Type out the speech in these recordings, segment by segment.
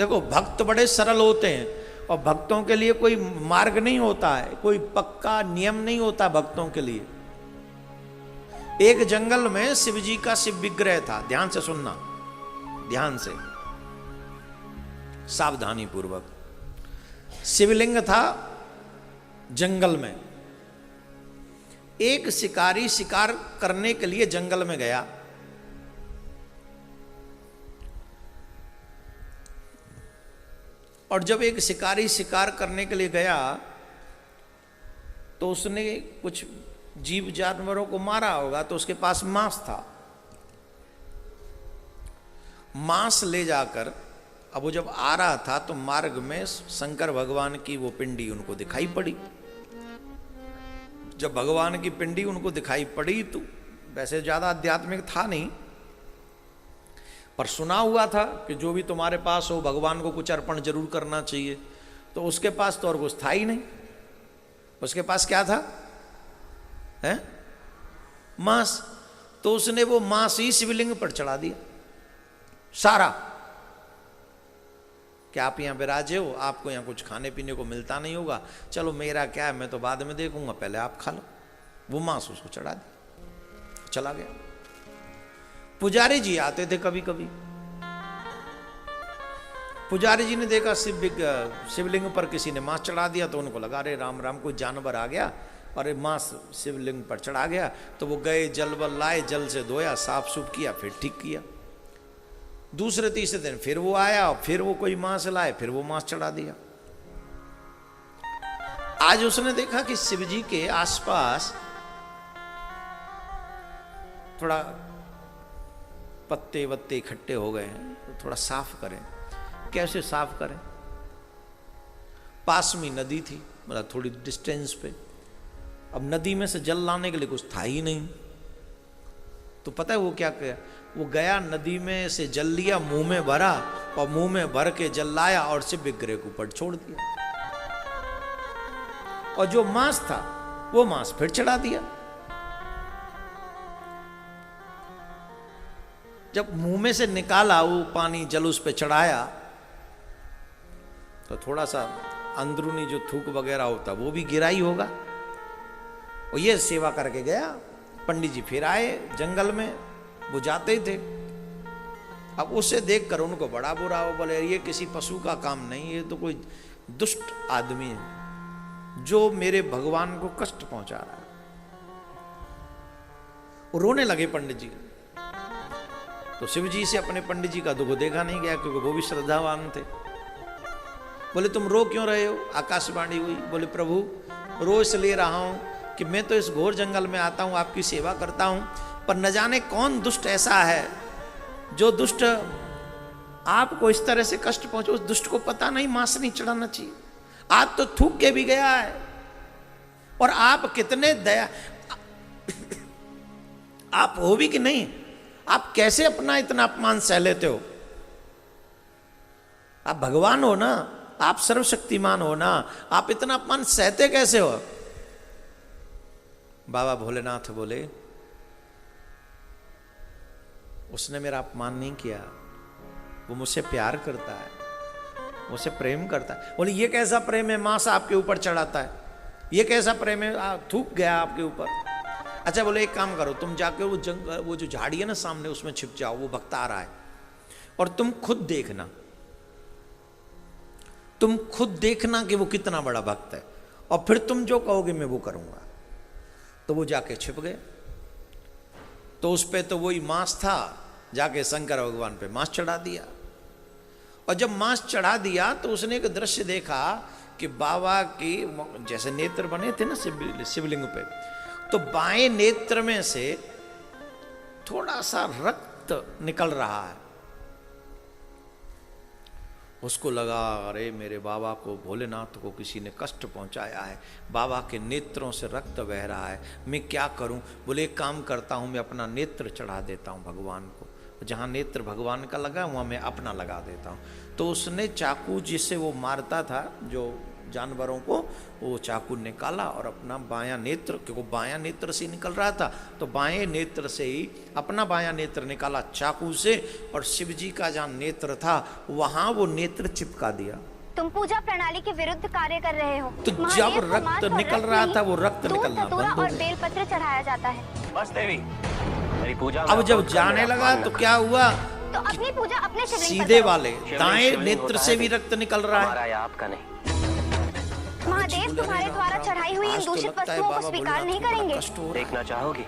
देखो भक्त बड़े सरल होते हैं और भक्तों के लिए कोई मार्ग नहीं होता है, कोई पक्का नियम नहीं होता भक्तों के लिए। एक जंगल में शिव जी का शिव विग्रह था, ध्यान से सुनना, ध्यान से, सावधानी पूर्वक। शिवलिंग था जंगल में। एक शिकारी शिकार करने के लिए जंगल में गया। और जब एक शिकारी शिकार करने के लिए गया तो उसने कुछ जीव जानवरों को मारा होगा, तो उसके पास मांस था। मांस ले जाकर अब वो जब आ रहा था तो मार्ग में शंकर भगवान की वो पिंडी उनको दिखाई पड़ी। जब भगवान की पिंडी उनको दिखाई पड़ी तो वैसे ज्यादा आध्यात्मिक था नहीं, पर सुना हुआ था कि जो भी तुम्हारे पास हो भगवान को कुछ अर्पण जरूर करना चाहिए। तो उसके पास तो और कुछ था ही नहीं, उसके पास क्या था, है मांस। तो उसने वो मांस ही शिवलिंग पर चढ़ा दिया सारा। क्या आप यहां विराजे हो, आपको यहां कुछ खाने पीने को मिलता नहीं होगा, चलो मेरा क्या है, मैं तो बाद में देखूंगा, पहले आप खा लो। वो मांस उसको चढ़ा दिया, चला गया। पुजारी जी आते थे कभी कभी। पुजारी जी ने देखा शिवलिंग पर किसी ने मांस चढ़ा दिया, तो उनको लगा रे राम राम कोई जानवर आ गया और ये मांस शिवलिंग पर चढ़ा गया। तो वो गए, जल वल लाए, जल से धोया, साफ सुफ किया, फिर ठीक किया। दूसरे तीसरे दिन फिर वो आया, फिर वो कोई मांस लाए, फिर वो मांस चढ़ा दिया। आज उसने देखा कि शिव जी के आसपास थोड़ा पत्ते वत्ते इकट्ठे हो गए हैं, तो थोड़ा साफ करें। कैसे साफ करें? पास में नदी थी, मतलब थोड़ी डिस्टेंस पे। अब नदी में से जल लाने के लिए कुछ था ही नहीं, तो पता है वो क्या किया? वो गया नदी में से जल लिया, मुंह में भरा और मुंह में भर के जल लाया और शिव विग्रह के ऊपर छोड़ दिया। और जो मांस था वो मांस फिर चढ़ा दिया। जब मुंह में से निकाला वो पानी, जल उस पे चढ़ाया, तो थोड़ा सा अंदरूनी जो थूक वगैरह होता वो भी गिरा ही होगा। और ये सेवा करके गया। पंडित जी फिर आए जंगल में, वो जाते ही थे। अब उसे देखकर उनको बड़ा बुरा हो, बोले ये किसी पशु का काम नहीं, ये तो कोई दुष्ट आदमी है जो मेरे भगवान को कष्ट पहुंचा रहा है। वो रोने लगे पंडित जी। तो शिव जी से अपने पंडित जी का दुख देखा नहीं गया, क्योंकि वो भी श्रद्धावान थे। बोले तुम रो क्यों रहे हो? आकाशवाणी हुई। बोले प्रभु रो इसलिए रहा हूं कि मैं तो इस घोर जंगल में आता हूं, आपकी सेवा करता हूं, पर न जाने कौन दुष्ट ऐसा है जो दुष्ट आपको इस तरह से कष्ट पहुंचे। उस दुष्ट को पता नहीं मांस नहीं चढ़ाना चाहिए, आज तो थूक के भी गया है। और आप कितने दया आप हो भी कि नहीं? आप कैसे अपना इतना अपमान सह लेते हो? आप भगवान हो ना, आप सर्वशक्तिमान हो ना, आप इतना अपमान सहते कैसे हो? बाबा भोलेनाथ बोले उसने मेरा अपमान नहीं किया, वो मुझसे प्यार करता है, मुझसे प्रेम करता है। बोले ये कैसा प्रेम है, मांस आपके ऊपर चढ़ाता है, ये कैसा प्रेम है, थूक गया आपके ऊपर। अच्छा बोले एक काम करो, तुम जाके वो जो झाड़ी है ना सामने, उसमें छिप जाओ, वो भक्त आ रहा है, और तुम खुद देखना, तुम खुद देखना कि वो कितना बड़ा भक्त है, और फिर तुम जो कहोगे मैं वो करूंगा। तो वो जाके छिप गए। तो उस पे तो वही मांस था, जाके शंकर भगवान पे मांस चढ़ा दिया। और जब मांस चढ़ा दिया तो उसने एक दृश्य देखा कि बाबा की जैसे नेत्र बने थे ना शिवलिंग पे, तो बाएं नेत्र में से थोड़ा सा रक्त निकल रहा है। उसको लगा अरे मेरे बाबा को, भोलेनाथ को किसी ने कष्ट पहुंचाया है, बाबा के नेत्रों से रक्त बह रहा है, मैं क्या करूं? बोले एक काम करता हूं, मैं अपना नेत्र चढ़ा देता हूं भगवान को, जहां नेत्र भगवान का लगा वहां मैं अपना लगा देता हूं। तो उसने चाकू जिससे वो मारता था, जो जानवरों को वो चाकू निकाला और अपना बायां नेत्र, क्योंकि बायां नेत्र से निकल रहा था, तो बाएं नेत्र से ही अपना बायां नेत्र निकाला चाकू से, और शिव जी का जहाँ नेत्र था वहां वो नेत्र चिपका दिया। तुम पूजा प्रणाली के विरुद्ध कार्य कर रहे हो। तो जब रक्त निकल रहा था वो रक्त निकलना बंद हो और गया। बेलपत्र चढ़ाया जाता है। बस देवी, मेरी पूजा अब जब जाने लगा तो क्या हुआ, तो अपनी पूजा अपने शिवलिंग पर सीधे करो। वाले दाएं नेत्र से भी रक्त निकल रहा है। हमारा या आपका नहीं। महादेव तुम्हारे द्वारा चढ़ाई हुई इन दूषित वस्तुओं को स्वीकार नहीं करेंगे। देखना चाहोगी?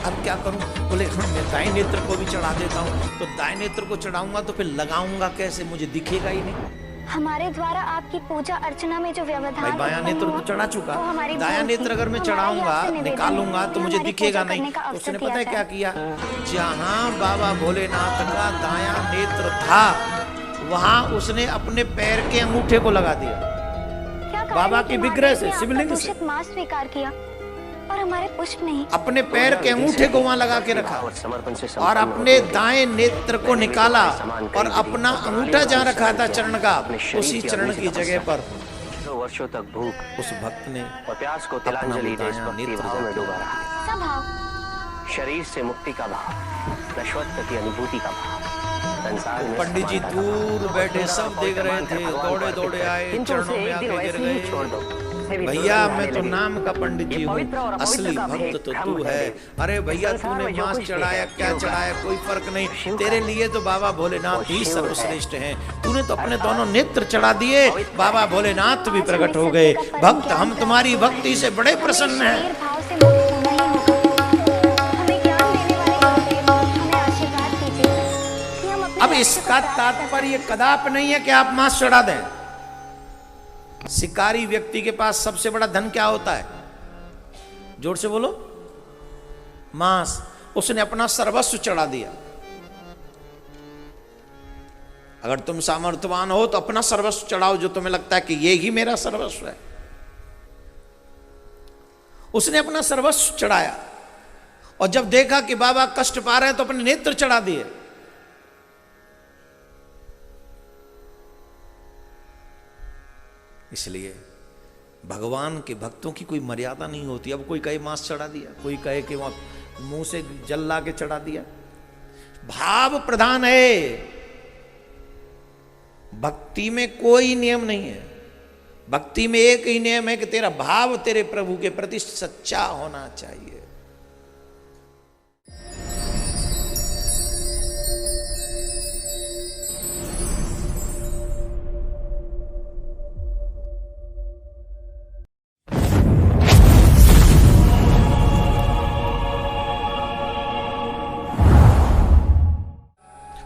अब क्या करूं? बोले मैं दाएं नेत्र को भी चढ़ा देता हूं। तो दाएं नेत्र को चढ़ाऊंगा तो फिर लगाऊंगा कैसे, मुझे दिखेगा ही नहीं। हमारे द्वारा आपकी पूजा अर्चना में जो व्यवधान भाई बायां नेत्र तो चढ़ा चुका, दायां नेत्र अगर मैं चढ़ाऊंगा निकालूंगा तो मुझे दिखेगा नहीं। तो उसने पता है क्या किया, जहां बाबा भोलेनाथ का दायां नेत्र था वहां उसने अपने पैर के अंगूठे को लगा दिया, बाबा के विग्रह से, शिवलिंग से मांस स्वीकार किया और हमारे पुष्प नहीं। अपने पैर के अंगूठे को वहां लगा के रखा और अपने दाएं नेत्र को निकाला और अपना अंगूठा जहां रखा था चरण का, उसी चरण की जगह पर वर्षों तक भूख उस भक्त ने और प्यास को तिलांजलि देशभक्ति भाव में डूबा रहा। सब भाव, शरीर से मुक्ति का भाव, नश्वर प्रति अनुभूति का भाव। संसार में पंडित जी दूर बैठे सब देख रहे थे, दौड़े दौड़े आए, चरणों में आके गिर गए। भैया मैं तो नाम का पंडित जी हूँ, असली भक्त तो तू है। अरे भैया तूने मांस चढ़ाया क्या चढ़ाया कोई फर्क नहीं, तेरे लिए तो बाबा भोलेनाथ ही सर्वश्रेष्ठ हैं। तूने तो अपने दोनों नेत्र चढ़ा दिए, बाबा भोलेनाथ भी प्रकट हो गए। भक्त हम तुम्हारी भक्ति से बड़े प्रसन्न हैं। अब इसका तात्पर्य कदाप नहीं है कि आप मांस चढ़ा दें। शिकारी व्यक्ति के पास सबसे बड़ा धन क्या होता है? जोर से बोलो, मांस। उसने अपना सर्वस्व चढ़ा दिया। अगर तुम सामर्थ्यवान हो तो अपना सर्वस्व चढ़ाओ, जो तुम्हें लगता है कि ये ही मेरा सर्वस्व है। उसने अपना सर्वस्व चढ़ाया और जब देखा कि बाबा कष्ट पा रहे हैं तो अपने नेत्र चढ़ा दिए। इसलिए भगवान के भक्तों की कोई मर्यादा नहीं होती। अब कोई कहे मांस चढ़ा दिया, कोई कहे कि वहां मुंह से जल ला के चढ़ा दिया। भाव प्रधान है। भक्ति में कोई नियम नहीं है। भक्ति में एक ही नियम है कि तेरा भाव तेरे प्रभु के प्रति सच्चा होना चाहिए।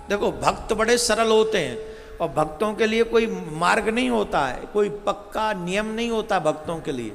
देखो भक्त बड़े सरल होते हैं और भक्तों के लिए कोई मार्ग नहीं होता है, कोई पक्का नियम नहीं होता भक्तों के लिए।